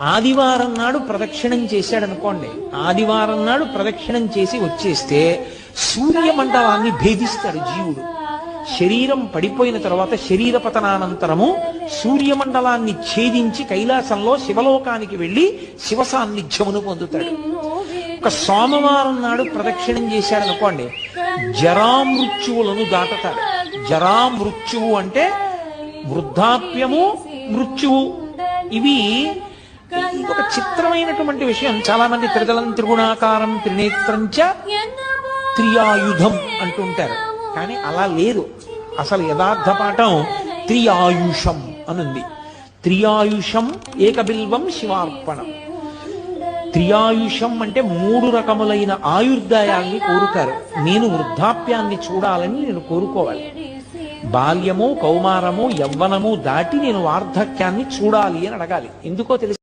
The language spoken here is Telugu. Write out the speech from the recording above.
ఆదివారం నాడు ప్రదక్షిణం చేశాడనుకోండి, ఆదివారం నాడు ప్రదక్షిణం చేసి వచ్చేస్తే సూర్యమండలాన్ని భేదిస్తాడు జీవుడు. శరీరం పడిపోయిన తర్వాత శరీర పతనానంతరము సూర్యమండలాన్ని ఛేదించి కైలాసంలో శివలోకానికి వెళ్ళి శివ సాన్నిధ్యమును పొందుతాడు. ఒక సోమవారం నాడు ప్రదక్షిణం చేశాడనుకోండి, జరామృత్యువులను దాటతాడు. జరామృత్యువు అంటే వృద్ధాప్యము, మృత్యువు. ఇవి ఒక చిత్రమైనటువంటి విషయం. చాలా మంది త్రిదళం త్రిగుణాకారం త్రినేత్రంచ త్రియాయుధం అంటుంటారు, కానీ అలా లేదు. అసలు యథార్థ పాఠం త్రియాయుషం అనుంది. త్రియాయుషం ఏకబిల్వం శివార్పణం. త్రియాయుషం అంటే 3 రకములైన ఆయుర్దాయాన్ని కోరుతారు. నేను వృద్ధాప్యాన్ని చూడాలని నేను కోరుకోవాలి. బాల్యము, కౌమారము, యవ్వనము దాటి నేను వార్ధక్యాన్ని చూడాలి అని అడగాలి. ఎందుకో తెలుసు.